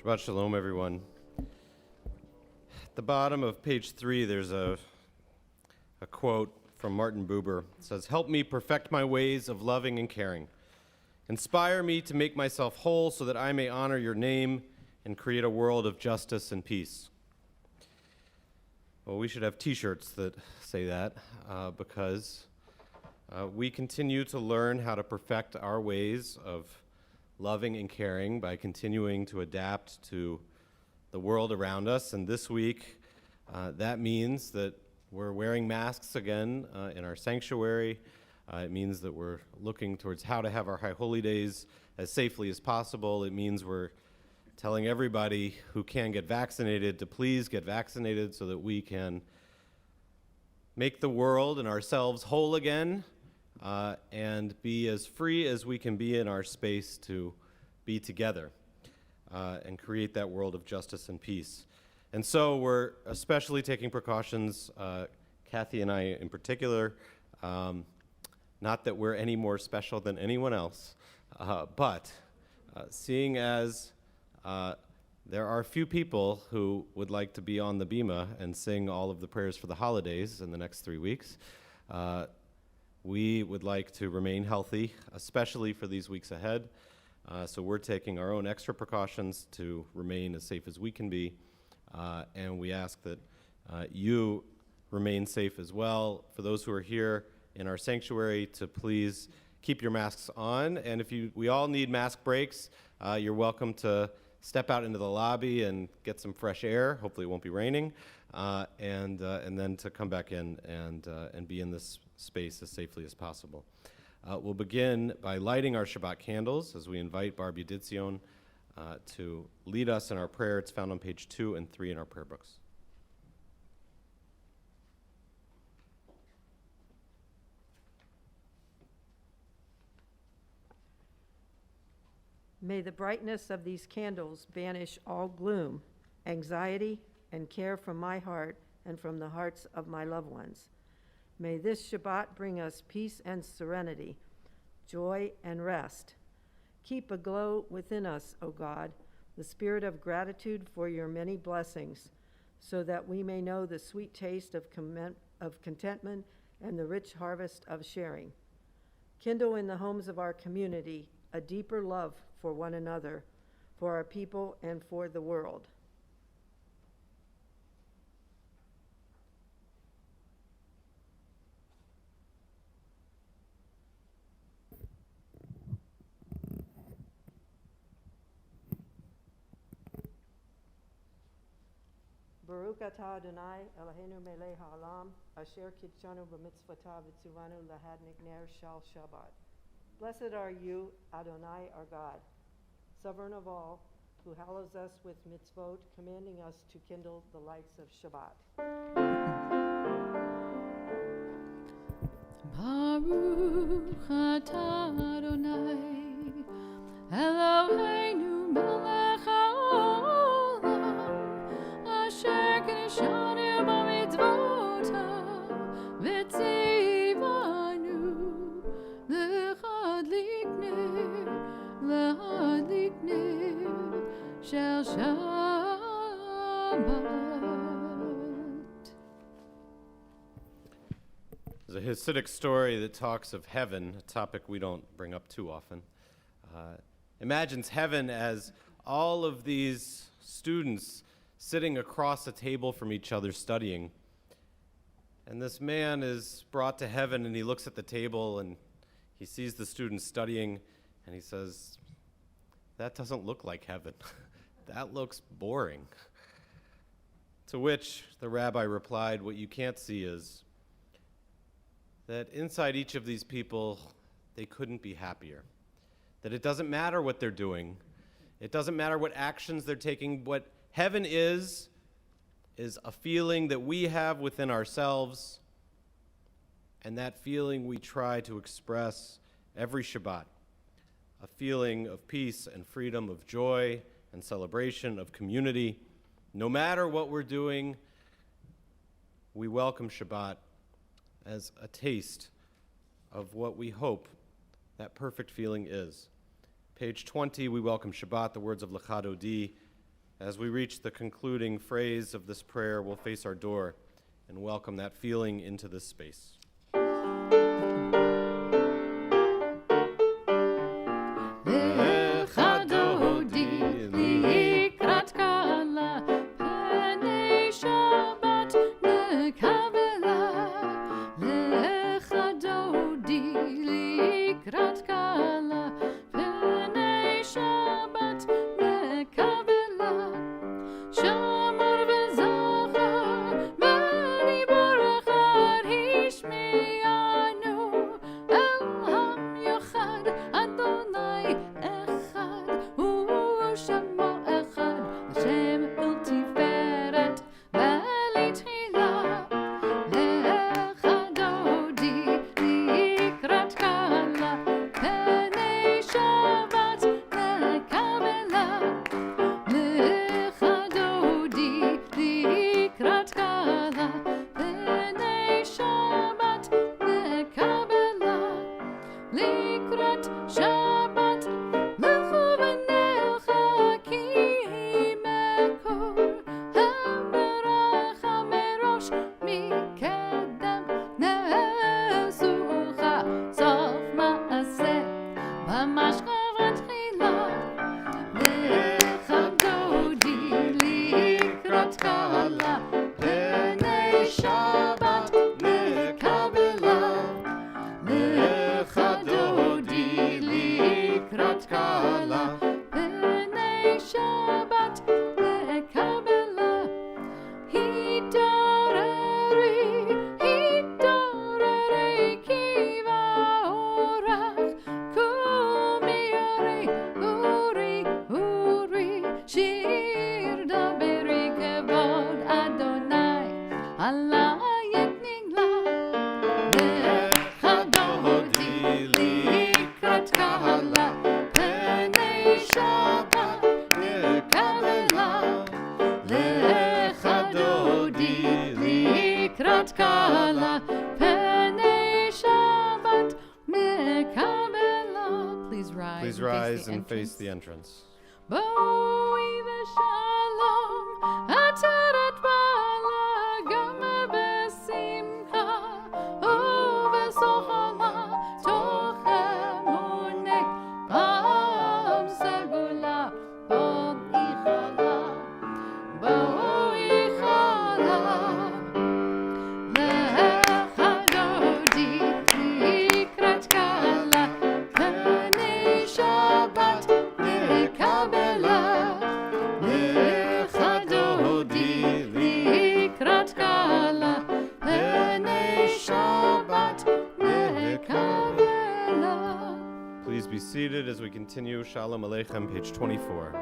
Shabbat Shalom, everyone. At the bottom of page 3, there's a quote from Martin Buber. It says, "Help me perfect my ways of loving and caring. Inspire me to make myself whole so that I may honor your name and create a world of justice and peace." Well, we should have t-shirts that say that because we continue to learn how to perfect our ways of loving and caring by continuing to adapt to the world around us. And this week, that means that we're wearing masks again in our sanctuary. It means that we're looking towards how to have our High Holy Days as safely as possible. It means we're telling everybody who can get vaccinated to please get vaccinated so that we can make the world and ourselves whole again and be as free as we can be in our space to be together and create that world of justice and peace. And so we're especially taking precautions, Kathy and I in particular, not that we're any more special than anyone else, but seeing as there are a few people who would like to be on the bima and sing all of the prayers for the holidays in the next 3 weeks, we would like to remain healthy, especially for these weeks ahead. So we're taking our own extra precautions to remain as safe as we can be, and we ask that you remain safe as well. For those who are here in our sanctuary, to please keep your masks on, and if we all need mask breaks, you're welcome to step out into the lobby and get some fresh air. Hopefully it won't be raining, and then to come back in and be in this space as safely as possible. We'll begin by lighting our Shabbat candles as we invite Barb Yeditzion to lead us in our prayer. It's found on page 2 and 3 in our prayer books. May the brightness of these candles banish all gloom, anxiety, and care from my heart and from the hearts of my loved ones. May this Shabbat bring us peace and serenity, joy and rest. Keep aglow within us, O God, the spirit of gratitude for your many blessings, so that we may know the sweet taste of contentment and the rich harvest of sharing. Kindle in the homes of our community a deeper love for one another, for our people, and for the world. Baruch atah Adonai Eloheinu melech haolam, asher kitshanu b'mitzvotav v'tzivanu lahadnik ner shal Shabbat. Blessed are you, Adonai, our God, sovereign of all, who hallows us with mitzvot, commanding us to kindle the lights of Shabbat. Baruch atah Adonai Eloheinu melech haolam, asher kitshanu b'mitzvotav v'tzivanu lahadlik ner shel Shabbat. There's a Hasidic story that talks of heaven, a topic we don't bring up too often. Imagines heaven as all of these students sitting across a table from each other studying. And this man is brought to heaven and he looks at the table and he sees the students studying and he says, "That doesn't look like heaven. That looks boring." To which the rabbi replied, "What you can't see is that inside each of these people, they couldn't be happier. That it doesn't matter what they're doing. It doesn't matter what actions they're taking. What heaven is a feeling that we have within ourselves, and that feeling we try to express every Shabbat. A feeling of peace and freedom, of joy and celebration, of community. No matter what we're doing, we welcome Shabbat as a taste of what we hope that perfect feeling is. Page 20, we welcome Shabbat, the words of Lachad Odi, As we reach the concluding phrase of this prayer, we'll face our door and welcome that feeling into this space. Please rise and face the entrance. Please be seated as we continue. Shalom Aleichem, page 24.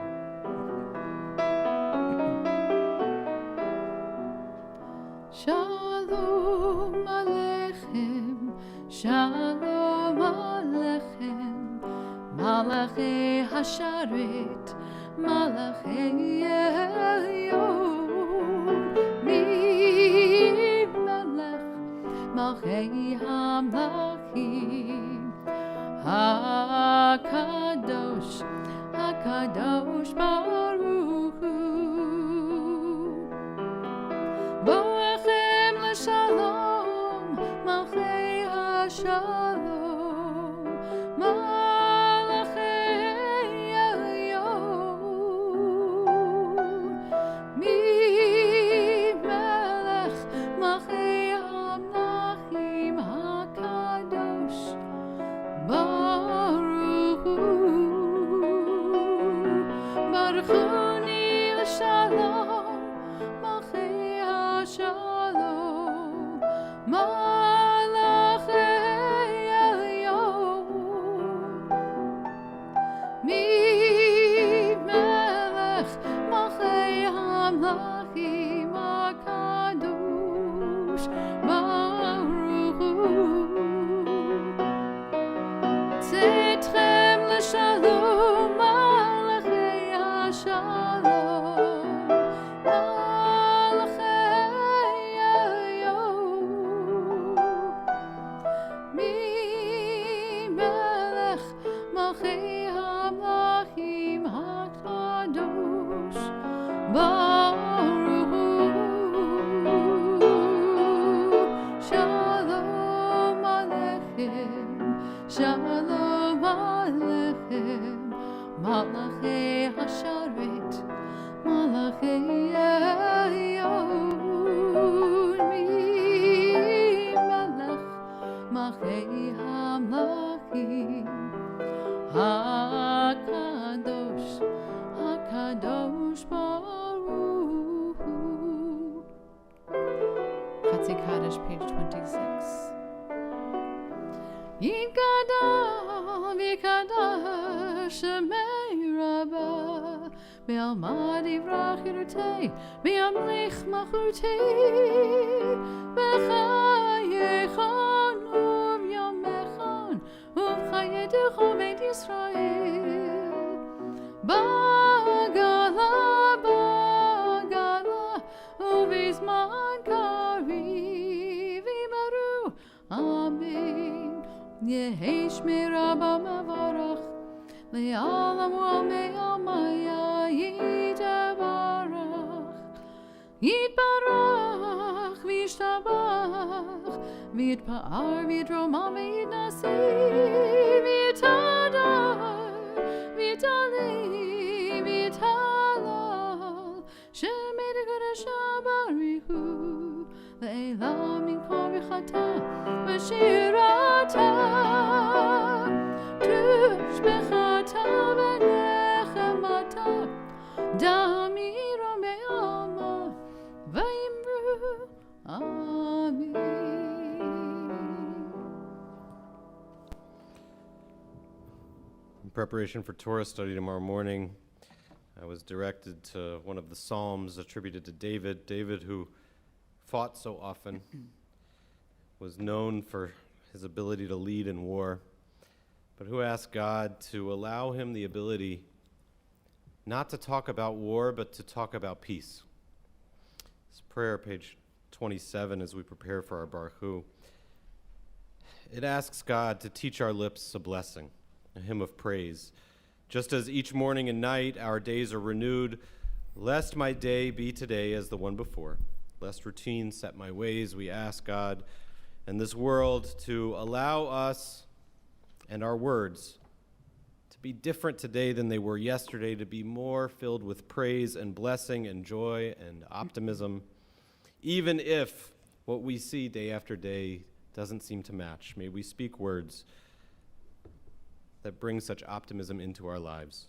Shalom Aleichem, Shalom Aleichem, Malachi Hasharet, Malachi Elyon, Mi Melech, Malchei HaMlachim, HaKadosh, HaKadosh Baruch Hu. Boechem l'shalom, Malchei HaShalom, Malachei Elyon, Mi Melech, Malchei HaMlachim, HaKadosh Baruch Hu. Baruchuni l'shalom, Malchei HaShalom, Malachei Elyon, Mi Melech, Malchei HaMlachim, HaKadosh Baruch Hu. Tzedchem l'shalom, Malachei HaShalom, Malachei Elyon, Mi Melech, Malchei HaMlachim, HaKadosh Baruch Shalom Aleichem, Shalom Aleichem, Malachei Hasharet, Malachei Yomi Melech, Malachei Hamlachim, HaKadosh, HaKadosh Baruch Hu. Chatzi Kaddish, page 26. Yikadam, Yikadash, Shemei Rabbah, Be'almad Yivrach Yirutei, Be'amlich Machutei, B'chayechon u'v'yomechon, u'v'chayedecho Beit Yisrael. Bagala, Bagala, u'v'zman kariv yimaru, Amen. Yehi Shmira B'mavarach, Le'alam u'alme'almaya Yitbarach, Yitbarach, V'yishtabach, V'yitpa'ar, V'yitromam, V'yitnasi, V'yitadar, V'yitali, V'yitalal, Shemei Kodesh Baruch Hu, Le'elam Yinkor V'chata, V'shirata, Tushbechata V'nechemata, Damiro Me'alma, V'yimru, Amen. In preparation for Torah study tomorrow morning, I was directed to one of the Psalms attributed to David. David, who fought so often, was known for his ability to lead in war, but who asked God to allow him the ability not to talk about war, but to talk about peace. This prayer, page 27, as we prepare for our Baruch Hu, it asks God to teach our lips a blessing, a hymn of praise. Just as each morning and night our days are renewed, lest my day be today as the one before, lest routine set my ways, we ask God and this world to allow us and our words to be different today than they were yesterday, to be more filled with praise and blessing and joy and optimism, even if what we see day after day doesn't seem to match. May we speak words that bring such optimism into our lives.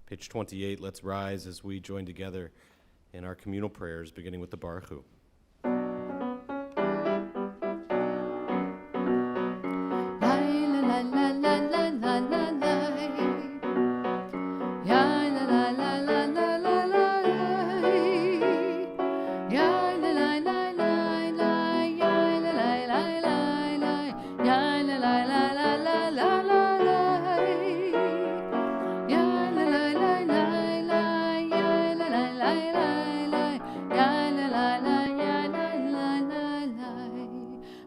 Page 28, let's rise as we join together in our communal prayers, beginning with the Baruch Hu.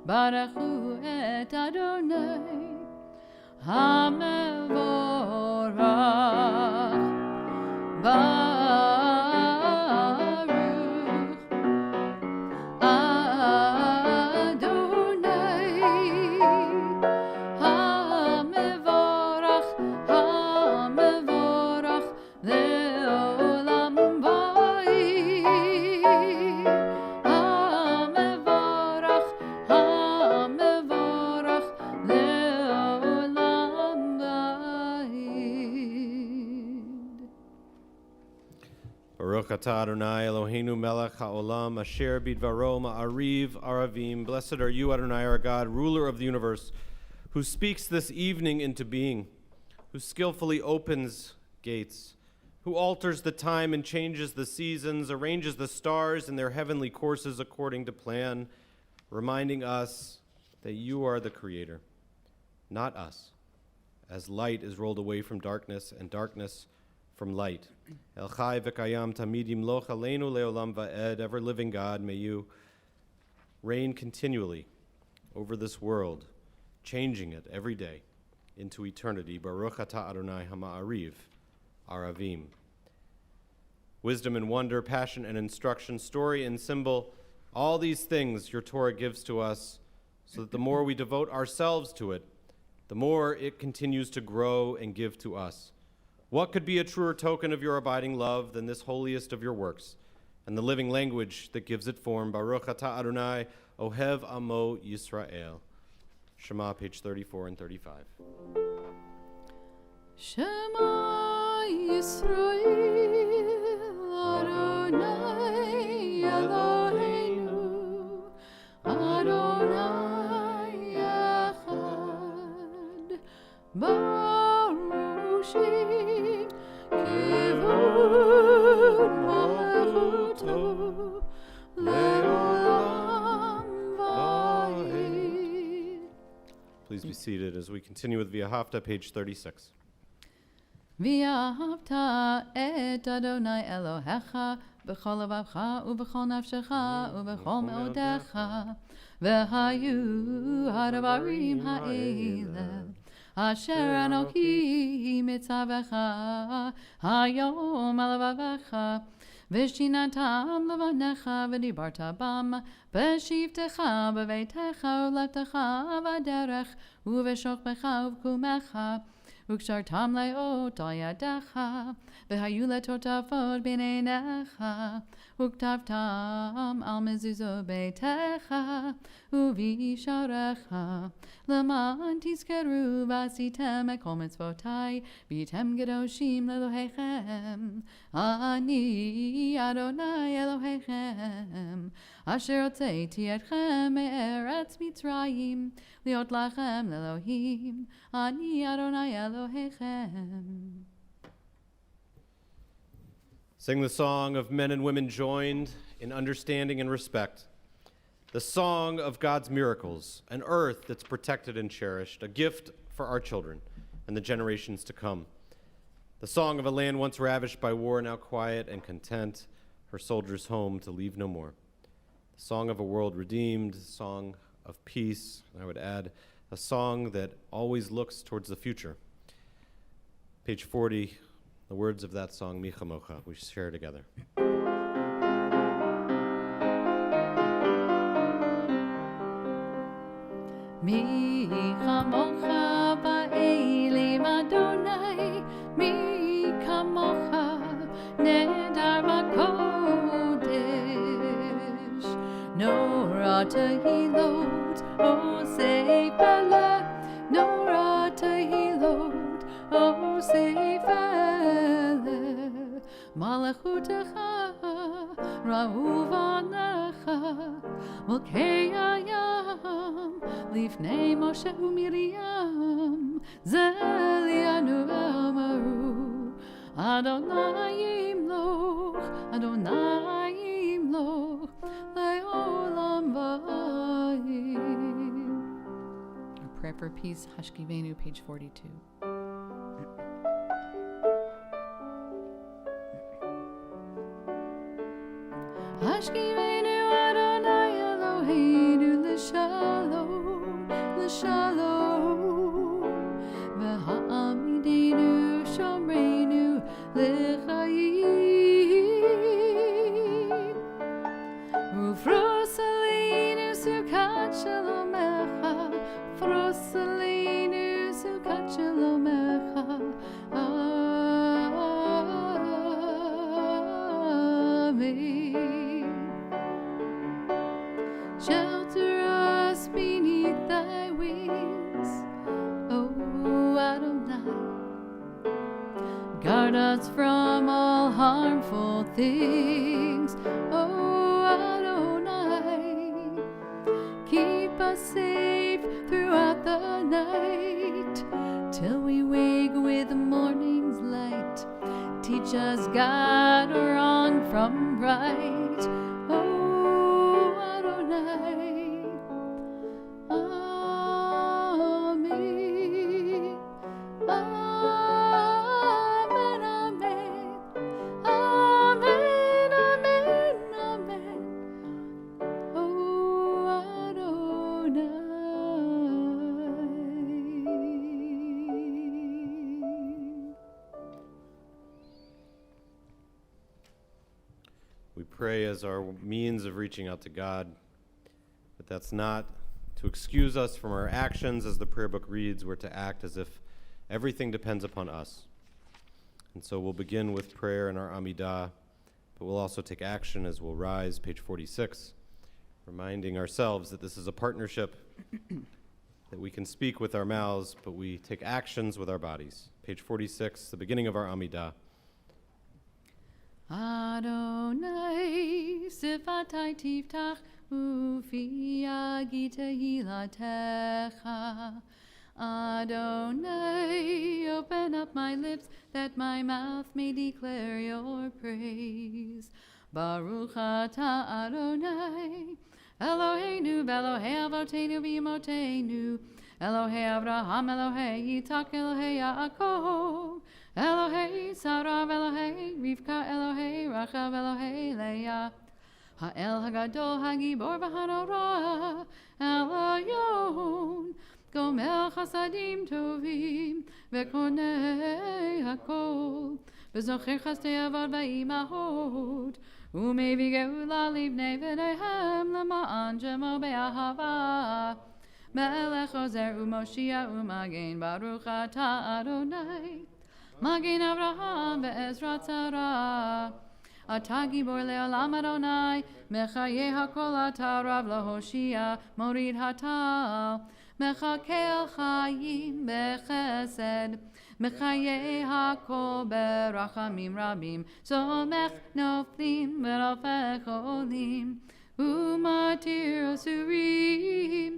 Baruch Hu et Adonai HaMevorach Baruch Adonai HaMevorach HaMevorach Le'olam Va'id HaMevorach HaMevorach Le'olam Va'id. Baruch atah Adonai Eloheinu melech ha'olam asher bidvaro ma'ariv aravim. Blessed are you, Adonai, our God, ruler of the universe, who speaks this evening into being, who skillfully opens gates, who alters the time and changes the seasons, arranges the stars in their heavenly courses according to plan, reminding us that you are the creator, not us, as light is rolled away from darkness and darkness from light. El Chai v'kayam tamid yimloch aleinu leolam va'ed. Ever-living God, may you reign continually over this world, changing it every day into eternity. Baruch atah Adonai hama'ariv aravim. wisdom and wonder, passion and instruction, story and symbol, all these things your Torah gives to us so that the more we devote ourselves to it, the more it continues to grow and give to us. What could be a truer token of your abiding love than this holiest of your works and the living language that gives it form? Baruch atah Adonai, Ohev Amo Yisrael. Shema, page 34 and 35. Shema Yisrael Adonai Eloheinu Adonai Echad Baruch Shem Kivud Malechuto Le'olam Va'ed. Please be seated as we continue with V'ahavta, page 36. ואהבת את אדוני אלוהיך בכל לבבך ובכל נפשך ובכל מאודיך והיו הדברים האלה אשר אנוכי מצווך היום על לבבך ושיננתם לבניך ודיברת בם בשבתך בביתך ובלכתך בדרך ובשוכבך ובקומך וקשרתם לאות על ידך, והיו לטוטפות בין עיניך, וכתבתם על מזוזות ביתך, ובישעריך, למען תזכרו ועשיתם את כל מצוותי, והייתם קדושים לאלוהיכם. אני אדוני אלוהיכם, אשר הוצאתי אתכם מארץ מצרים, להיות לכם לאלוהים. אני אדוני אלוהיכם. Sing the song of men and women joined in understanding and respect. The song of God's miracles, an earth that's protected and cherished, a gift for our children and the generations to come. The song of a land once ravished by war, now quiet and content, her soldiers home to leave no more. The song of a world redeemed, a song of peace, and I would add, a song that always looks towards the future. Page 40, the words of that song, Mi Chamocha, we share together. מי כמוך באלים אדוני, מי כמוך נהדר בקודש, נורא תהילות עושה פלא, נורא תהילות עושה פלא, מלכותך ראו בניך, מלכי הים לפני משה ומרים, זה לינו אמרו, אדוני ימלוך, אדוני ימלוך, לעולם ועד. A prayer for peace, Hashkivenu, page 42. Hashkivenu Adonai Eloheinu l'shalom, l'shalom, v'ha'amidenu shomreinu l'chayim, ufrosalenu sukat shalomecha, frosalenu sukat shalomecha, amen. Shelter us beneath thy wings, O Adonai. Guard us from all harmful things, O Adonai. Keep us safe throughout the night, till we wake with the morning's light. Teach us, God, wrong from right, O Adonai. Amen. Amen, amen. Amen, amen, amen. O Adonai. pray as our means of reaching out to God, but that's not to excuse us from our actions. As the prayer book reads, we're to act as if everything depends upon us. And so we'll begin with prayer in our Amidah, but we'll also take action as we'll rise, page 46, reminding ourselves that this is a partnership, that we can speak with our mouths, but we take actions with our bodies. Page 46, the beginning of our Amidah. Adonai, sifatai tiftach, ufi yagi tehilatecha. Adonai, open up my lips, that my mouth may declare your praise. Baruch atah Adonai, Eloheinu, Elohei Avotenu, B'imotenu, Elohei Avraham, Elohei Yitzhak, Elohei Yaakov, Elohei Sarav, Elohei Rivka, Elohei Rachav, Elohei Leah, Ha'el Hagadol, Hagibor, V'Hanora, Elayon, Gomel Chasadim Tovim, V'Konei Hakol, V'Zocher Chastei Avad V'Imahot, Umevi Geula Livnei V'Nehem, L'Ma'an Shemo Be'ahava, Melech Ozer U'Moshia U'Magen, Baruch atah Adonai, Magen Avraham Ve'ezrat Sarah, Atah Gibor Le'olam Adonai, Mechayeh HaKol atah Rav Lahoshia, Morid Hatal, Mechakel Chayim Bechesed, Mechayeh HaKol Berachamim Rabim, Somech Noflim V'Rofech Olim, Umatir Osurim,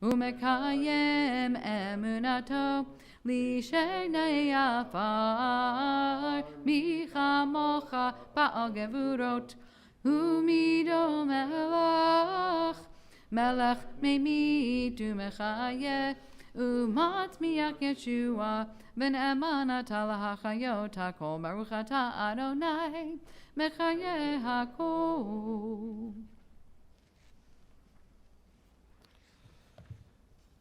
Umekayem Emunato, Lishenei Afar, Michamocha Ba'al Gevurot, Umido Melech, Melech Meimit Umechayeh, Umat Miyak Yeshua, V'ne'emanat Lahachayot HaKol, Baruch atah Adonai, Mechayeh HaKol.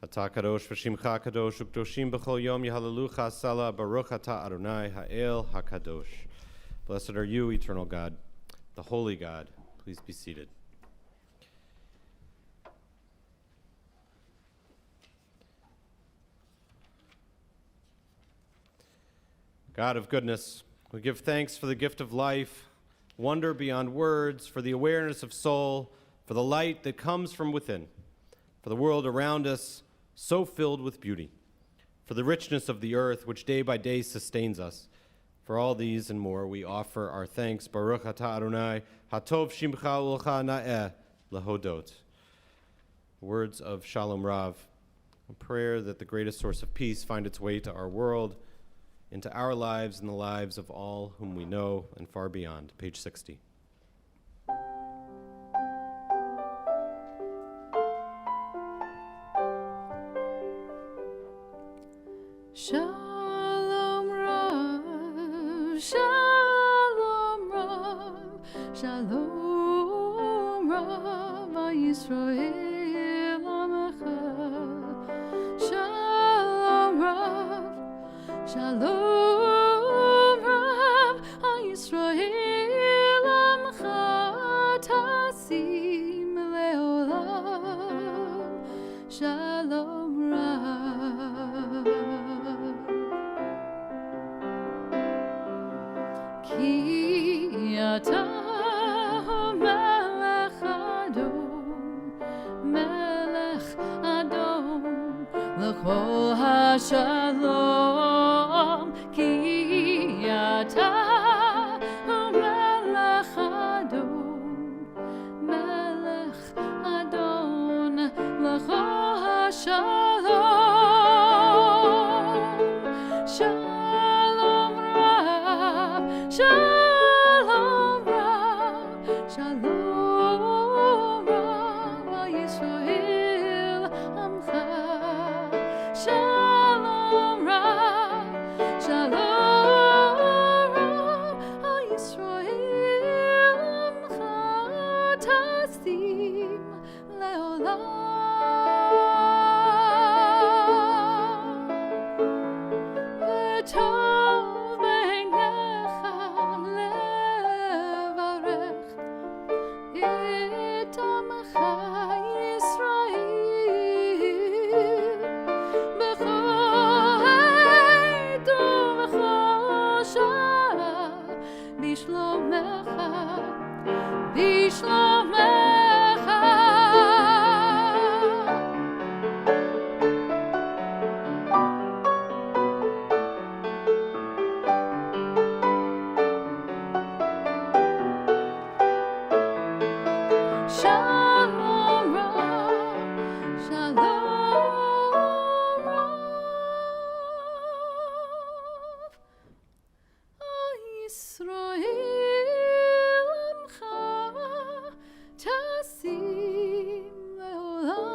Atah kadosh v'shimcha kadosh u'kdoshim b'chol yom yehalelucha sala baruch atah Adonai ha'el hakadosh. Blessed are you, eternal God, the holy God. Please be seated. God of goodness, we give thanks for the gift of life, wonder beyond words, for the awareness of soul, for the light that comes from within, for the world around us, so filled with beauty, for the richness of the earth, which day by day sustains us. For all these and more, we offer our thanks. Baruch atah Adonai, hatov shimcha ulcha na'eh lehodot. Words of Shalom Rav, a prayer that the greatest source of peace find its way to our world, into our lives and the lives of all whom we know and far beyond. Page 60. Shalom Rav, Shalom Rav, Shalom Rav, Yisrael Amecha. Shalom Rav, Shalom Rav, Yisrael Amecha, Tasim Leolam. Shalom Rav. Ki atah melech Adon, l'chol hashalom. Ki atah melech Adon, l'chol hashalom. Shalom Rav, Shalom Rav, Shalom Rav, Yisrael Amcha. Shalom Rav, Shalom Rav, Yisrael Amcha, Tasim Leolam. V'tov beinecha levarech, בשלומך, בשלומך. Shalom Rav, Shalom Rav, Yisrael Amcha Tasim Leolam.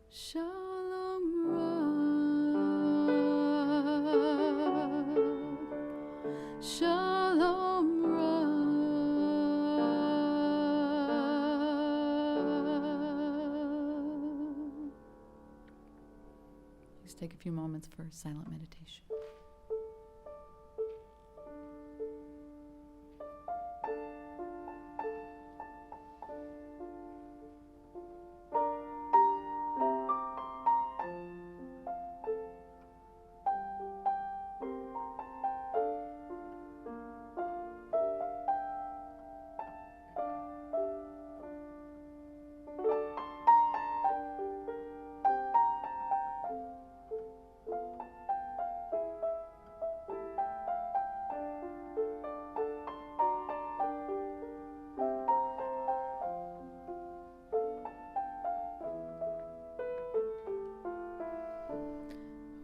Shalom Rav, Shalom Rav. Please take a few moments for silent meditation.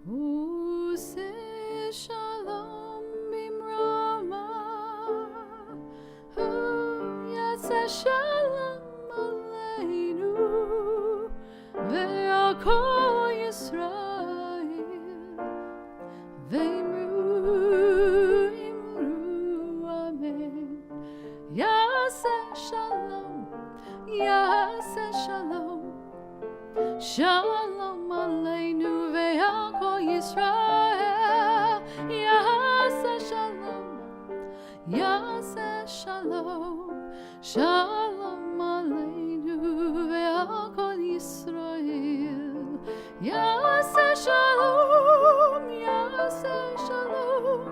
Use shalom bimrama, yaseh shalom aleinu, ve'al kol Yisrael, ve'imru amen. Yaseh shalom, yaseh shalom, shalom aleinu ve'al kol Yisrael. Yaseh shalom, yaseh shalom, shalom aleinu ve'al kol Yisrael. Yaseh shalom, yaseh shalom,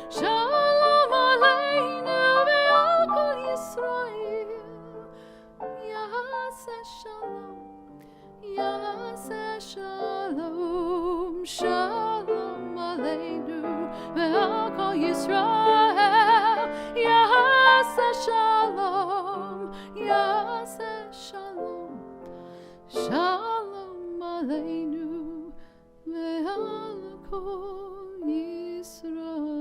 shalom aleinu ve'al kol Yisrael. Yaseh shalom, yaseh shalom, shalom aleinu ve'al kol Yisrael. Yaseh shalom, yaseh shalom, shalom aleinu ve'al kol Yisrael.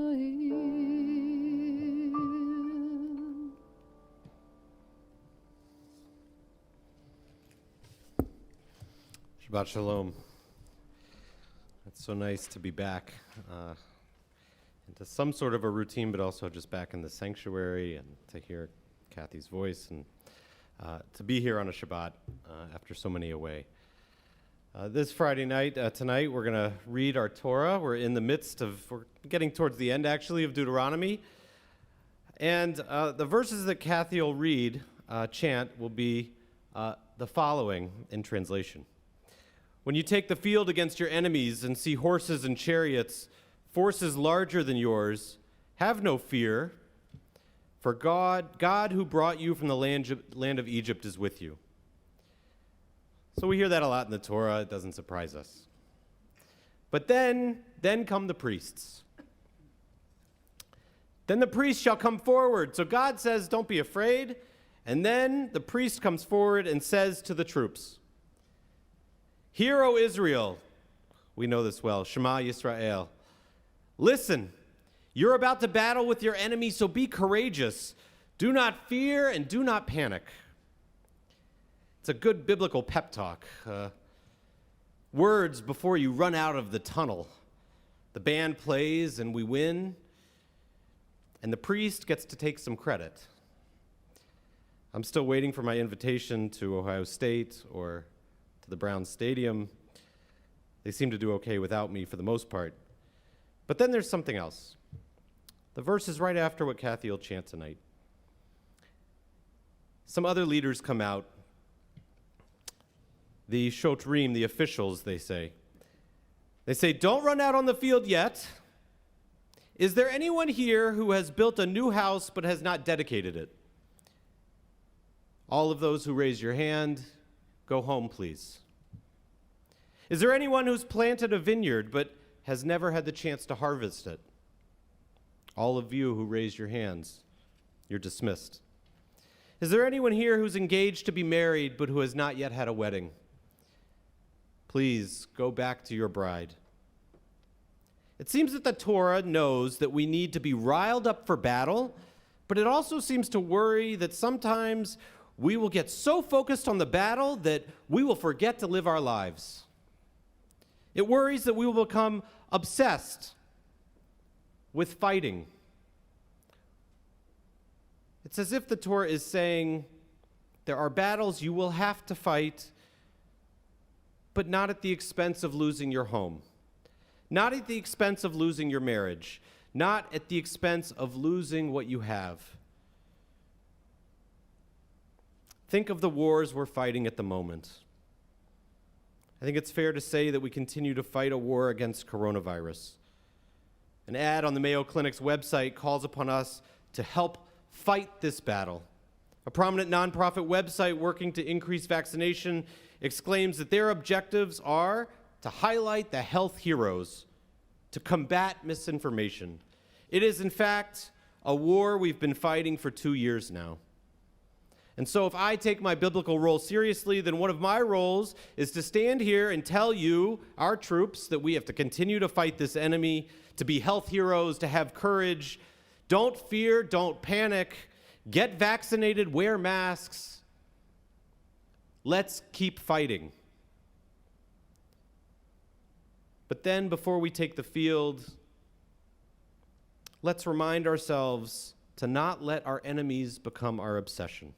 Shabbat Shalom. It's so nice to be back into some sort of a routine, but also just back in the sanctuary and to hear Kathy's voice and to be here on a Shabbat after so many away. This Friday night, tonight, we're going to read our Torah. We're getting towards the end, actually, of Deuteronomy. And the verses that Kathy will chant, will be the following in translation. When you take the field against your enemies and see horses and chariots, forces larger than yours, have no fear, for God who brought you from the land of Egypt is with you. So we hear that a lot in the Torah. It doesn't surprise us. But then come the priests. Then the priest shall come forward. So God says, don't be afraid. And then the priest comes forward and says to the troops, Hear, O Israel, we know this well, Shema Yisrael. Listen, you're about to battle with your enemy, so be courageous. Do not fear and do not panic. It's a good biblical pep talk. Words before you run out of the tunnel. The band plays and we win, and the priest gets to take some credit. I'm still waiting for my invitation to Ohio State or to the Browns Stadium. They seem to do okay without me for the most part. But then there's something else. The verse is right after what Kathy will chant tonight. Some other leaders come out. The shotrim, the officials, they say. They say, "Don't run out on the field yet. Is there anyone here who has built a new house but has not dedicated it?" All of those who raise your hand, go home, please. Is there anyone who's planted a vineyard but has never had the chance to harvest it? All of you who raised your hands, you're dismissed. Is there anyone here who's engaged to be married but who has not yet had a wedding? Please go back to your bride. It seems that the Torah knows that we need to be riled up for battle, but it also seems to worry that sometimes we will get so focused on the battle that we will forget to live our lives. It worries that we will become obsessed with fighting. It's as if the Torah is saying, there are battles you will have to fight, but not at the expense of losing your home, not at the expense of losing your marriage, not at the expense of losing what you have. Think of the wars we're fighting at the moment. I think it's fair to say that we continue to fight a war against coronavirus. An ad on the Mayo Clinic's website calls upon us to help fight this battle. A prominent nonprofit website working to increase vaccination exclaims that their objectives are to highlight the health heroes, to combat misinformation. It is, in fact, a war we've been fighting for 2 years now. And so if I take my biblical role seriously, then one of my roles is to stand here and tell you, our troops, that we have to continue to fight this enemy, to be health heroes, to have courage. Don't fear, don't panic. Get vaccinated, wear masks. Let's keep fighting. But then, before we take the field, let's remind ourselves to not let our enemies become our obsession.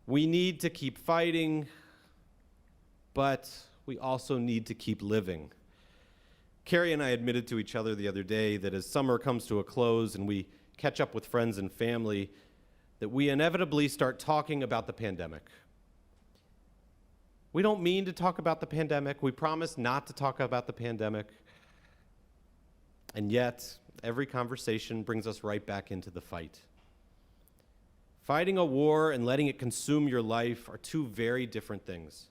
We need to keep fighting, but we also need to keep living. Carrie and I admitted to each other the other day that as summer comes to a close and we catch up with friends and family, that we inevitably start talking about the pandemic. We don't mean to talk about the pandemic. We promise not to talk about the pandemic. And yet, every conversation brings us right back into the fight. Fighting a war and letting it consume your life are two very different things.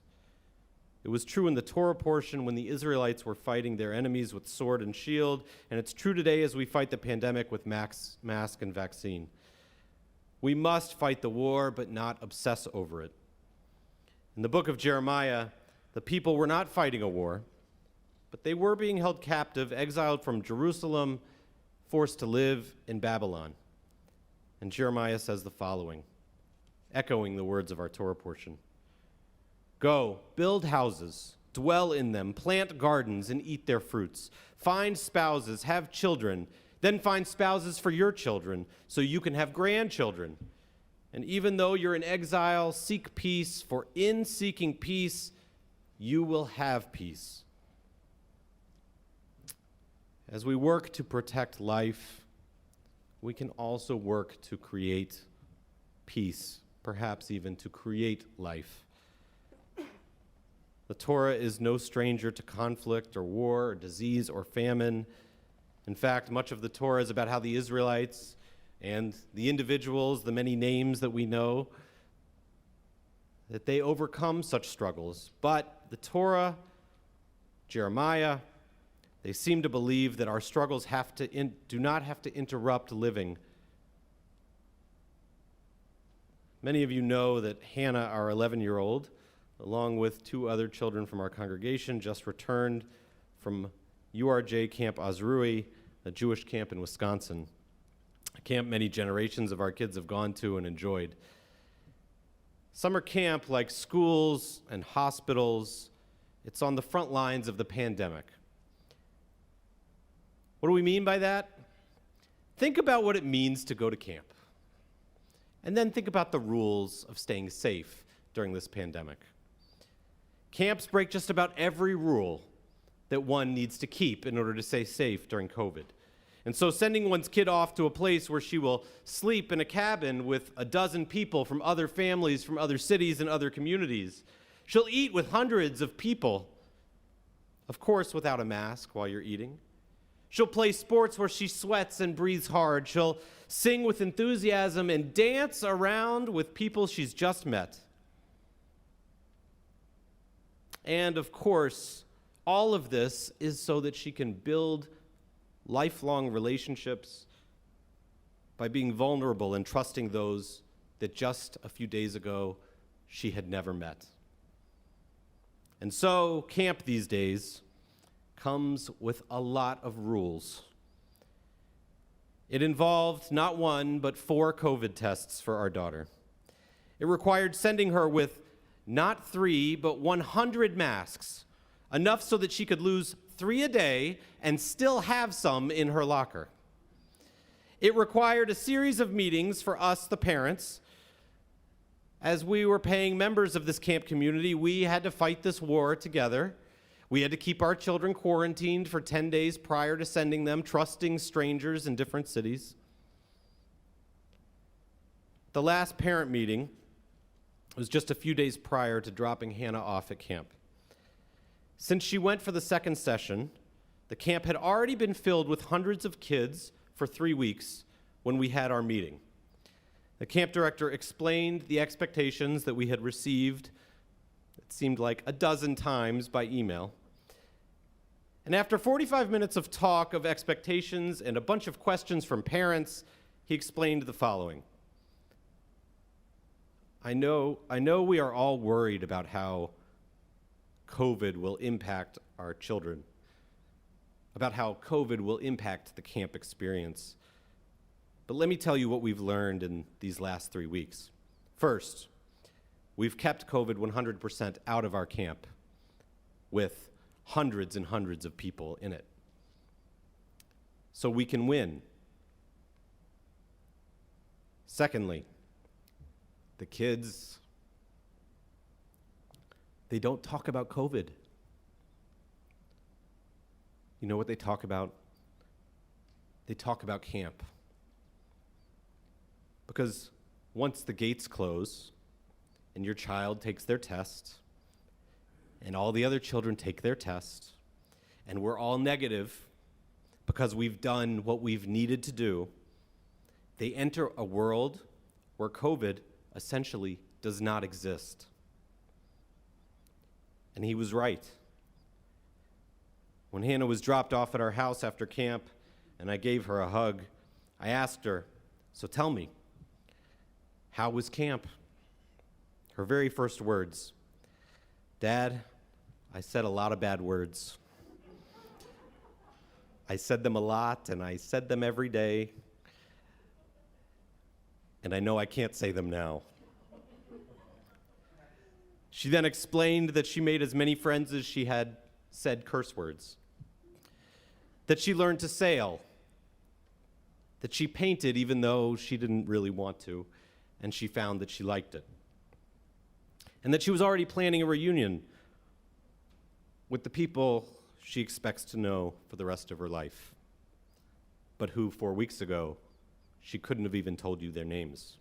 It was true in the Torah portion when the Israelites were fighting their enemies with sword and shield, and it's true today as we fight the pandemic with mask and vaccine. We must fight the war, but not obsess over it. In the book of Jeremiah, the people were not fighting a war, but they were being held captive, exiled from Jerusalem, forced to live in Babylon. And Jeremiah says the following, echoing the words of our Torah portion. Go, build houses, dwell in them, plant gardens, and eat their fruits. Find spouses, have children, then find spouses for your children, so you can have grandchildren. And even though you're in exile, seek peace, for in seeking peace, you will have peace. As we work to protect life, we can also work to create peace, perhaps even to create life. The Torah is no stranger to conflict or war or disease or famine. In fact, much of the Torah is about how the Israelites and the individuals, the many names that we know, that they overcome such struggles. But the Torah, Jeremiah, they seem to believe that our struggles do not have to interrupt living. Many of you know that Hannah, our 11-year-old, along with 2 other children from our congregation, just returned from URJ Camp Azrui, a Jewish camp in Wisconsin, a camp many generations of our kids have gone to and enjoyed. Summer camp, like schools and hospitals, it's on the front lines of the pandemic. What do we mean by that? Think about what it means to go to camp. And then think about the rules of staying safe during this pandemic. Camps break just about every rule that one needs to keep in order to stay safe during COVID. And so sending one's kid off to a place where she will sleep in a cabin with a dozen people from other families, from other cities and other communities. She'll eat with hundreds of people. of course without a mask while you're eating. She'll play sports where she sweats and breathes hard. She'll sing with enthusiasm and dance around with people she's just met. And of course, all of this is so that she can build lifelong relationships by being vulnerable and trusting those that just a few days ago she had never met. And so, camp these days comes with a lot of rules. It involved not one, but 4 COVID tests for our daughter. It required sending her with not 3, but 100 masks, enough so that she could lose 3 a day and still have some in her locker. It required a series of meetings for us, the parents. As we were paying members of this camp community, we had to fight this war together. We had to keep our children quarantined for 10 days prior to sending them, trusting strangers in different cities. The last parent meeting was just a few days prior to dropping Hannah off at camp. Since she went for the second session, the camp had already been filled with hundreds of kids for 3 weeks when we had our meeting. The camp director explained the expectations that we had received, it seemed like a dozen times by email. And after 45 minutes of talk of expectations and a bunch of questions from parents, he explained the following. I know we are all worried about how COVID will impact our children, about how COVID will impact the camp experience. But let me tell you what we've learned in these last 3 weeks. First, we've kept COVID 100% out of our camp with hundreds and hundreds of people in it. So we can win. Secondly, the kids, they don't talk about COVID. You know what they talk about? They talk about camp. Because once the gates close and your child takes their test, and all the other children take their test, and we're all negative because we've done what we've needed to do, they enter a world where COVID essentially does not exist. And he was right. When Hannah was dropped off at our house after camp, and I gave her a hug, I asked her, "So tell me, how was camp?" Her very first words, "Dad, I said a lot of bad words. I said them a lot, and I said them every day, and I know I can't say them now." She then explained that she made as many friends as she had said curse words, that she learned to sail, that she painted even though she didn't really want to, and she found that she liked it, and that she was already planning a reunion with the people she expects to know for the rest of her life, but who 4 weeks ago she couldn't have even told you their names.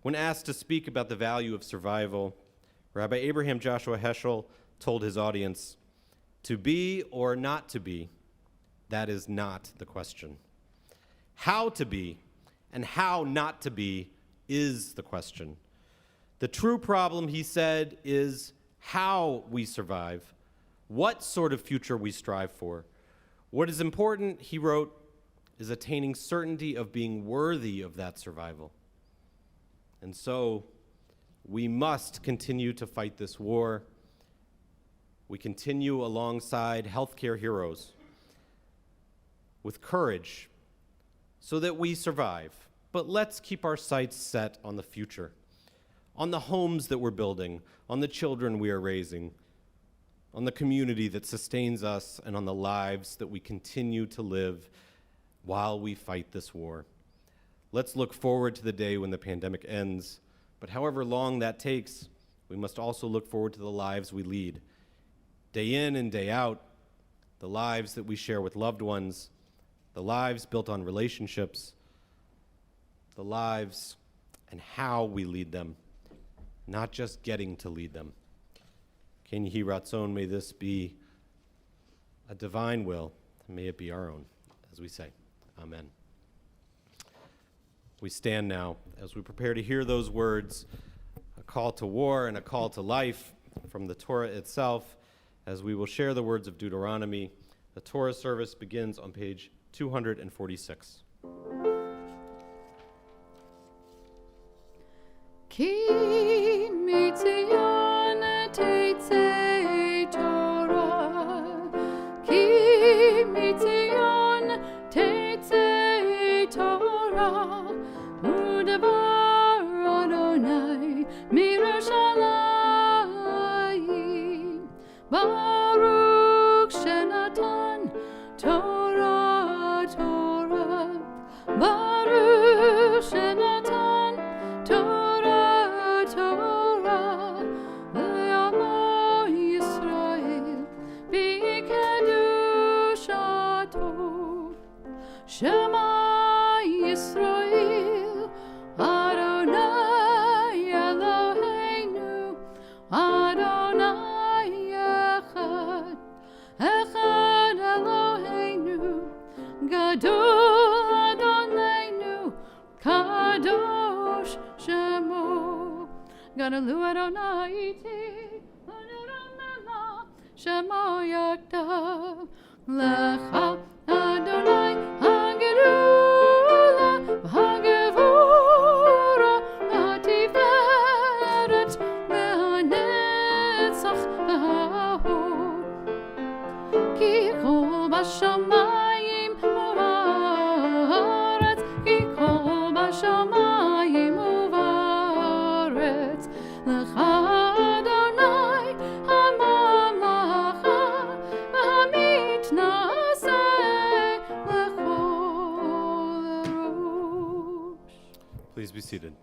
When asked to speak about the value of survival, Rabbi Abraham Joshua Heschel told his audience, "To be or not to be, that is not the question. How to be and how not to be is the question. The true problem," he said, "is how we survive, what sort of future we strive for. What is important," he wrote, "is attaining certainty of being worthy of that survival." And so we must continue to fight this war. We continue alongside healthcare heroes with courage so that we survive. But let's keep our sights set on the future, on the homes that we're building, on the children we are raising, on the community that sustains us, and on the lives that we continue to live while we fight this war. Let's look forward to the day when the pandemic ends, but however long that takes, we must also look forward to the lives we lead, day in and day out, the lives that we share with loved ones, the lives built on relationships, the lives and how we lead them, not just getting to lead them. Ken Yehi Ratzon, may this be a divine will, and may it be our own, as we say. Amen. We stand now as we prepare to hear those words, a call to war and a call to life from the Torah itself, as we will share the words of Deuteronomy. The Torah service begins on page 246. Ki mitzion teitzei Torah, Ki mitzion teitzei Torah, Udavar Adonai mirushalayim, Baruch Shenatan Torah Torah, Baruch Shenatan Torah Torah, Le'amo Yisrael b'kedushato, Shema Yisrael Adonai Eloheinu, Adonai Echad, Echad Eloheinu, Gadol Adonai, Kadosh Shemo, Gadalu Adonai iti, Adonai Shemo Yakdav, Lecha Adonai Hagedula, Hagevura, Hatiferet, Lehanetzach V'hahod, Ki kol b'shamayim u'va'aretz, Ki kol b'shamayim u'va'aretz, Lecha Adonai hamamlacha, v'hamitnaseh lechol erosh. Please be seated.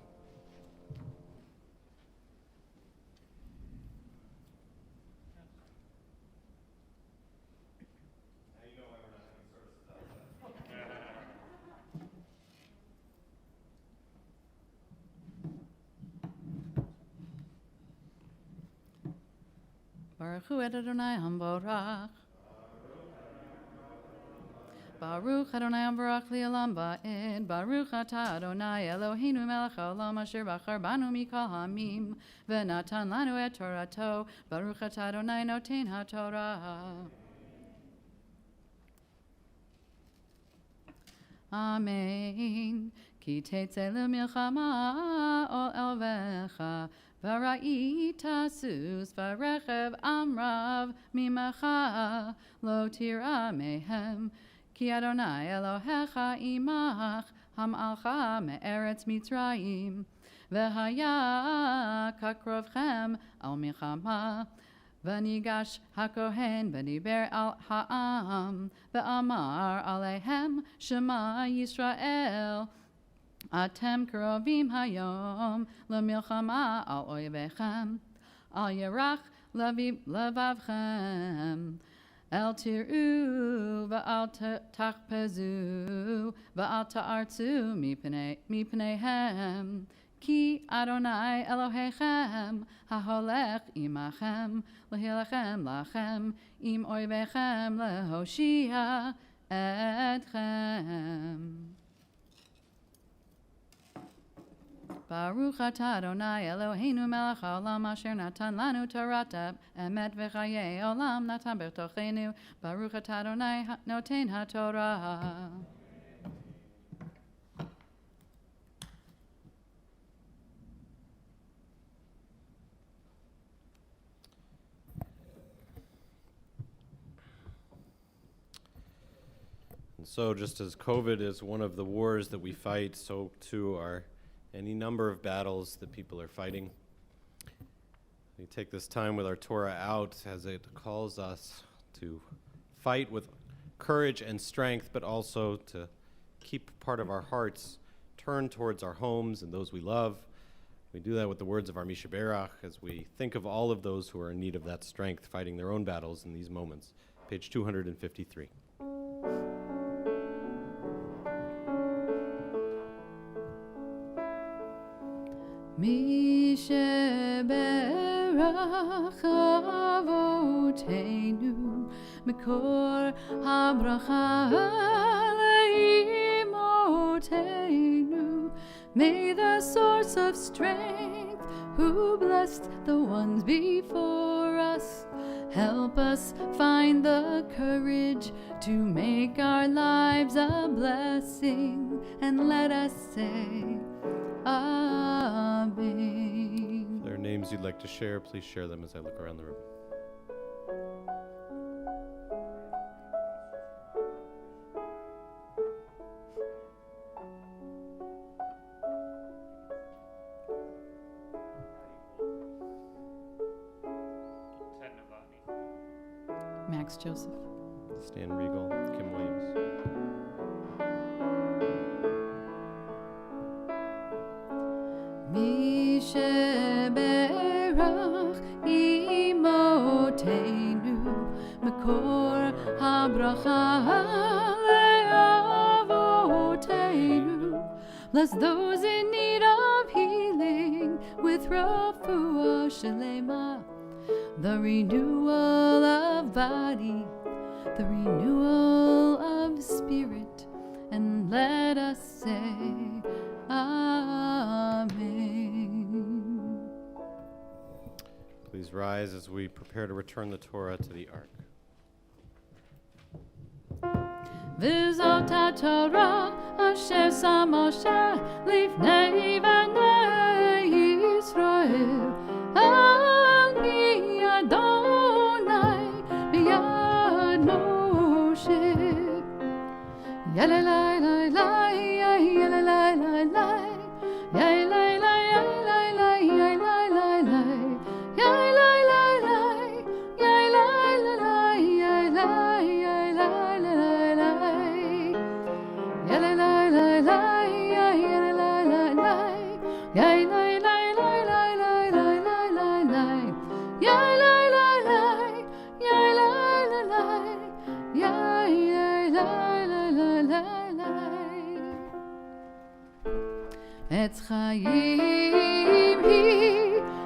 Baruch Hu Adonai Hamborach. Baruch Adonai Hamborach Li'olam Va'ed. Baruch Atah Adonai Eloheinu Melech Haolam Asher Bachar Banu Mikol Hamim V'natan Lanu Et Torato. Baruch Atah Adonai Noten HaTorah. Amen. Ki tetzeh lemilchama ol elvecha, v'ra'ita sus v'rechev amrav mimacha, lo tira mehem. Ki Adonai Elohecha imach, ham'alcha me'eretz Mitzrayim, v'haya kakrovchem al milchama. V'nigash hakohen v'niber al ha'am, v'amar alehem Shema Yisrael, atem krovim hayom lemilchama al oivechem, al yerach levavchem, el tiru v'al tachpezu, v'al ta'artzu mipneihem. Ki Adonai Elohechem haholech imachem, lehilachem lachem, im oivechem lehoshia etchem. Baruch atah Adonai Eloheinu melech haolam asher natan lanu Torah emet v'chayei olam natan b'tochenu. Baruch atah Adonai noten haTorah. And so just as COVID is one of the wars that we fight, so too are any number of battles that people are fighting. We take this time with our Torah out as it calls us to fight with courage and strength, but also to keep part of our hearts turned towards our homes and those we love. We do that with the words of our Mishaberach as we think of all of those who are in need of that strength fighting their own battles in these moments. Page 253. Mishaberach Berach Avotenu Mekor HaBracha Leimotenu. May the source of strength, who blessed the ones before us, help us find the courage to make our lives a blessing, and let us say, Amen. If there are names you'd like to share, please share them as I look around the room. Max Joseph. Stan Regal, Kim Williams. Misheberach imotenu Mekor HaBracha Leavotenu. Bless those in need of healing with Refuah Shelema, the renewal of body, the renewal of spirit, and let us say, Amen. Please rise as we prepare to return the Torah to the Ark. V'zot haTorah asher sam Moshe lifnei banei Yisrael al pi Adonai b'yad Moshe. Yalelai lai lai, yalelai lai lai, yalelai lai, yalelai lai, yalelai lai lai, yalelai lai lai, yalelai lai, yalelai, yalelai lai lai, yalelai lai lai, yalelai lai lai, yalelai lai lai lai lai lai lai lai lai, yalelai lai lai, yalelai lai lai, yalelai lai lai. Etz Chaim hi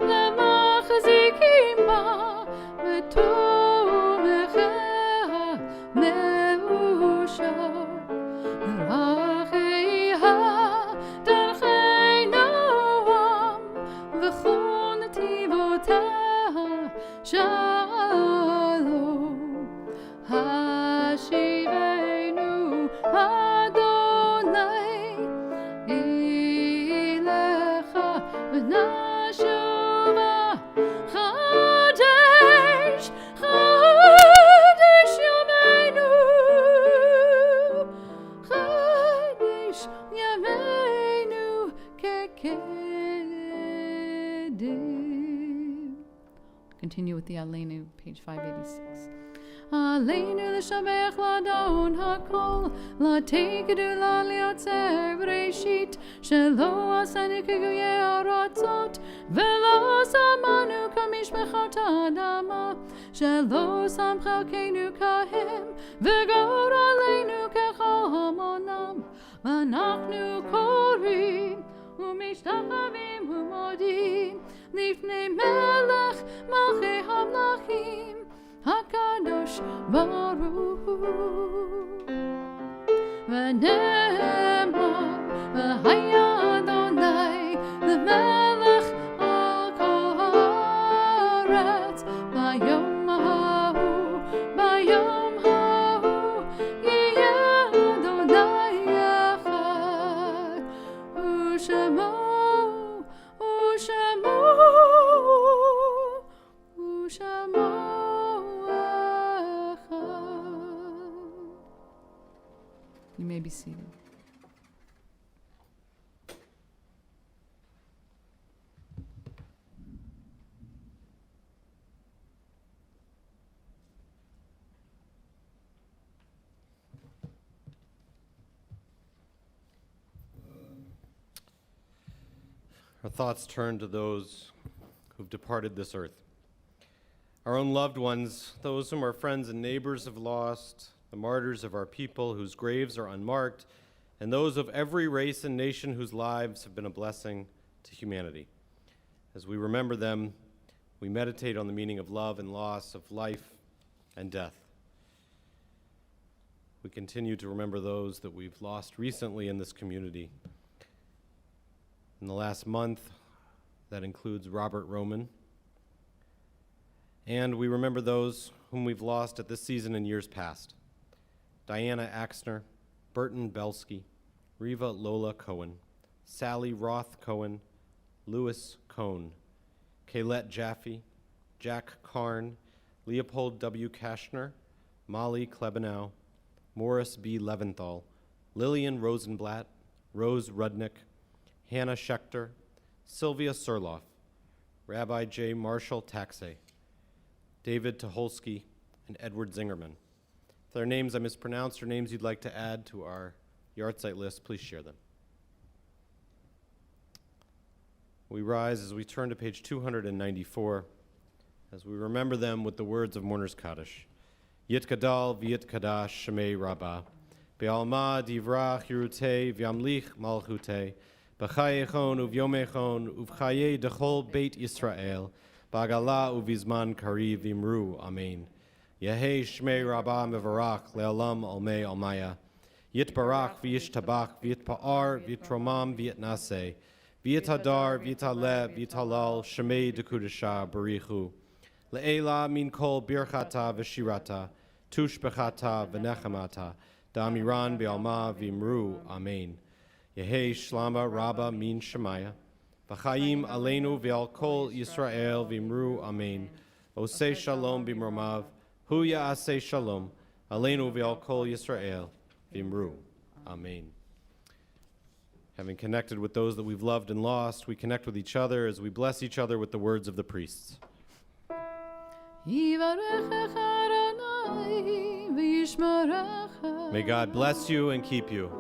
lemachzikim ba v'tomecha me'ushar v'racheha darchei noam v'chon tivoteha shalom. Hashivenu Adonai Ilecha v'nashuva Chadesh, Chadesh Yameinu, Chadesh Yameinu Kekedim. Continue with the Aleinu, page 586. Aleinu l'shabech l'adon hakol, l'tekedu l'liotzer b'reishit, shelo asanu k'guyei haratzot, v'lo samanu k'mishmechot ha'adama, shelo sam chalkeinu kahem, v'gor aleinu k'chol hamonam, v'anachnu korim, u'mishtachavim u'modim, lifnei melech malchei hamlachim, HaKadosh Baruch Hu. V'nemar v'haya Adonai l'melech al kol haaretz b'yom hahu, b'yom hahu yiyeh Adonai echad u'shemo, u'shemo, u'shemo. You may be seated. Our thoughts turn to those who've departed this earth. Our own loved ones, those whom our friends and neighbors have lost, the martyrs of our people whose graves are unmarked, and those of every race and nation whose lives have been a blessing to humanity. As we remember them, we meditate on the meaning of love and loss, of life and death. We continue to remember those that we've lost recently in this community. In the last month, that includes Robert Roman. And we remember those whom we've lost at this season in years past. Diana Axner, Burton Belsky, Riva Lola Cohen, Sally Roth Cohen, Louis Cohn, Kaylette Jaffe, Jack Karn, Leopold W. Kashner, Molly Klebanow, Morris B. Leventhal, Lillian Rosenblatt, Rose Rudnick, Hannah Schechter, Sylvia Surloff, Rabbi J. Marshall Taxe, David Tucholsky, and Edward Zingerman. If there are names I mispronounced or names you'd like to add to our yahrzeit list, please share them. We rise as we turn to page 294, as we remember them with the words of Mourner's Kaddish. Yit Gadal v'yit Kadash Shemei Rabbah, Be'alma divrach Yerutei v'yamlich malchutei, B'chayechon uv'yomechon uv'chaye dechol Beit Yisrael, B'agala uv'izman kariv v'imru, Amen. Yehei Shmei Rabbah mevarach le'olam almei almaya, Yit barach v'yishtabach v'yit pa'ar v'yitromam v'yit naseh, v'yit hadar v'yit haleh v'yit halal Shemei dekudesha barichu, Le'ela min kol birchata v'shirata, tush bechata v'nechamata, da'amiran be'alma v'imru, Amen. Yehei shlama rabba min shemaya, v'chayim aleinu v'al kol Yisrael v'imru, Amen. Osei shalom b'mromav, hu ya'asei shalom, aleinu v'al kol Yisrael v'imru, Amen. Having connected with those that we've loved and lost, we connect with each other as we bless each other with the words of the priests. May God bless you and keep you.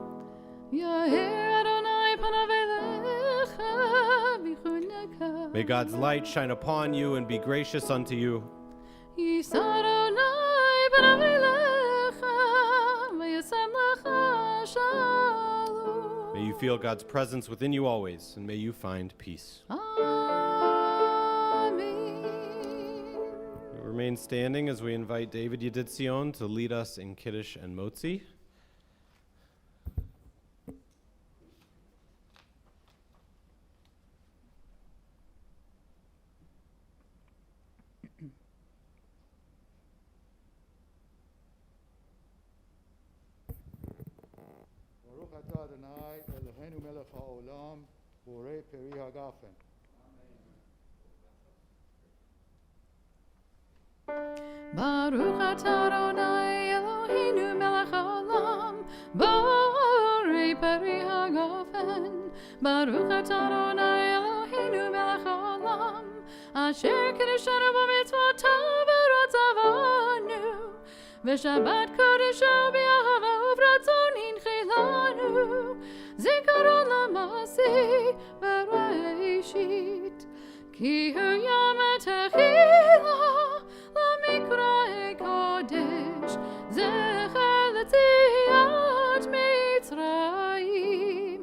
May God's light shine upon you and be gracious unto you. May you feel God's presence within you always, and may you find peace. Remain standing as we invite David Yeditzion to lead us in Kiddush and Motzi. Baruch atah Adonai Eloheinu melech haolam borei peri hagafen. Baruch atah Adonai Eloheinu melech haolam borei peri hagafen. Baruch atah Adonai Eloheinu melech haolam asher kiddushanu b'mitzvotav v'rotzavanu v'shabbat kodesho b'ahava uvratzon hinchilanu zikaron lamasi v'reishit ki hu yom techila למקראי קודש, זכר לציאת מצרים.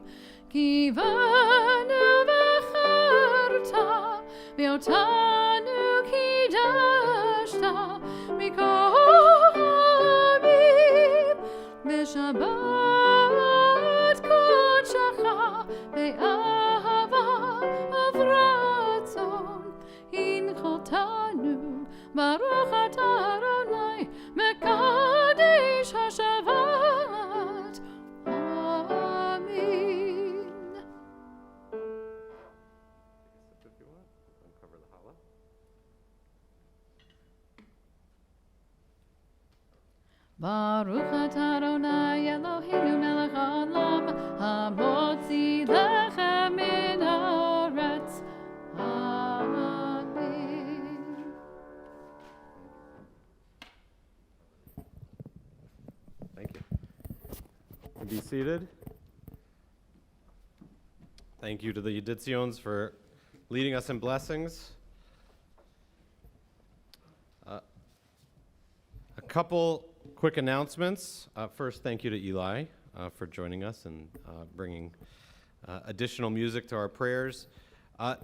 כי באנו בחרת, ואותנו קידשת, מכוכבים, בשבת קודשך, באהבה וברצון, הנחלתנו. Baruch atah Adonai, mekadesh hashavat. Amen. Baruch atah Adonai Eloheinu melech haolam, hamotzi lechem min haaretz. Be seated. Thank you to the Yeditzions for leading us in blessings. A couple quick announcements. First, thank you to Eli for joining us and bringing additional music to our prayers.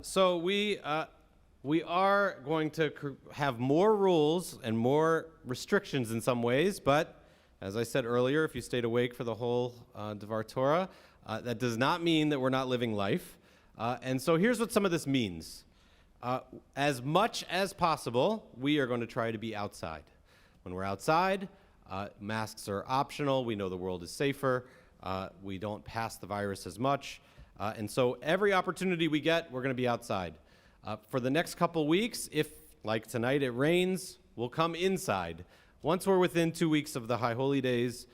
So we we are going to have more rules and more restrictions in some ways, but as I said earlier, if you stayed awake for the whole Devar Torah, that does not mean that we're not living life. And so here's what some of this means. As much as possible, we are going to try to be outside. When we're outside, masks are optional. We know the world is safer. We don't pass the virus as much. And so every opportunity we get, we're going to be outside. For the next couple weeks, if, like tonight, it rains, we'll come inside. Once we're within 2 weeks of the High Holy Days,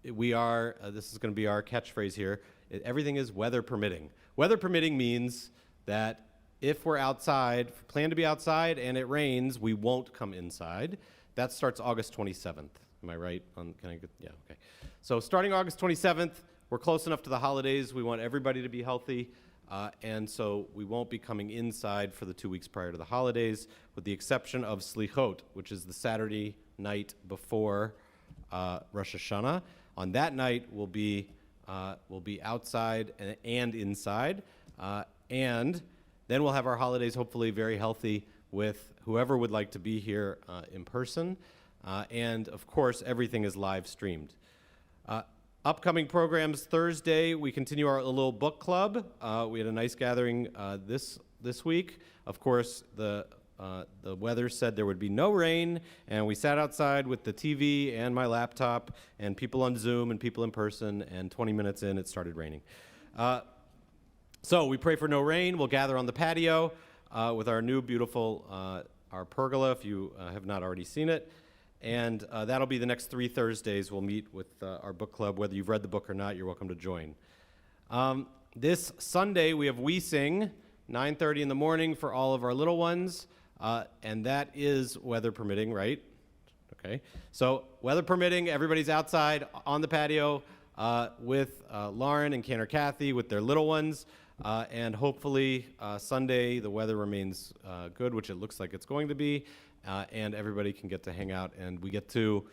we are, this is going to be our catchphrase here, everything is weather permitting. Weather permitting means that if we're outside, plan to be outside, and it rains, we won't come inside. That starts August 27th. Am I right? Can I get, yeah, okay. So starting August 27th, we're close enough to the holidays. We want everybody to be healthy. And so we won't be coming inside for the 2 weeks prior to the holidays, with the exception of Slichot, which is the Saturday night before Rosh Hashanah. On that night, we'll be outside and inside. And then we'll have our holidays hopefully very healthy with whoever would like to be here in person. And of course, everything is live streamed. Upcoming programs: Thursday, we continue our little book club. We had a nice gathering this week. Of course, the weather said there would be no rain, and we sat outside with the TV and my laptop and people on Zoom and people in person, and 20 minutes in, it started raining. So we pray for no rain. We'll gather on the patio with our new beautiful, our pergola, if you have not already seen it. And that'll be the next 3 Thursdays. We'll meet with our book club. Whether you've read the book or not, you're welcome to join. This Sunday, we have We Sing, 9:30 in the morning for all of our little ones. And that is weather permitting, right? Okay. So weather permitting, everybody's outside on the patio with Lauren and Cantor Kathy with their little ones. And hopefully Sunday, the weather remains good, which it looks like it's going to be. And everybody can get to hang out, and we get to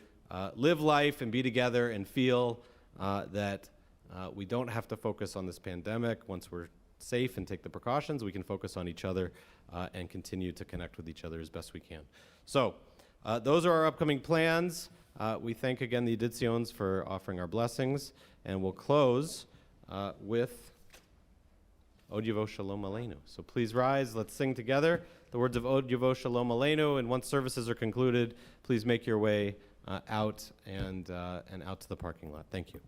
live life and be together and feel that we don't have to focus on this pandemic. Once we're safe and take the precautions, we can focus on each other and continue to connect with each other as best we can. So those are our upcoming plans. We thank again the Editions for offering our blessings, and we'll close with Od Yavo Shalom Aleinu. So please rise, let's sing together the words of Od Yavo Shalom Aleinu, and once services are concluded, please make your way out and out to the parking lot. Thank you.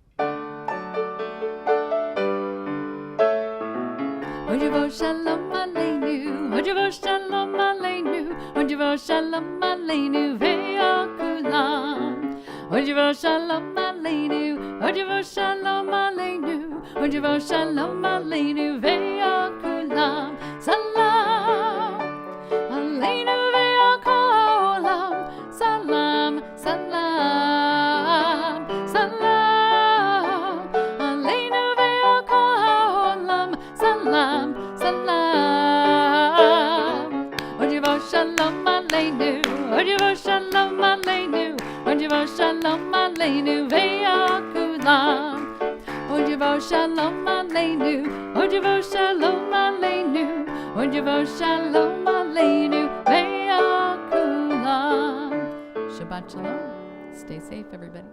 Od Yavo Shalom Aleinu, Od Yavo Shalom Aleinu, Od Yavo Shalom Aleinu ve'akulam. Od Yavo Shalom Aleinu, Od Yavo Shalom Aleinu, Od Yavo Shalom Aleinu ve'akulam. Salam Aleinu ve'akolam. Salam, salam, salam Aleinu ve'akolam. Salam, salam. Od Yavo Shalom Aleinu, Od Yavo Shalom Aleinu, Od Yavo Shalom Aleinu ve'akulam. Od Yavo Shalom Aleinu, Od Yavo Shalom Aleinu, Od Yavo Shalom Aleinu ve'akulam. Shabbat Shalom. Stay safe, everybody.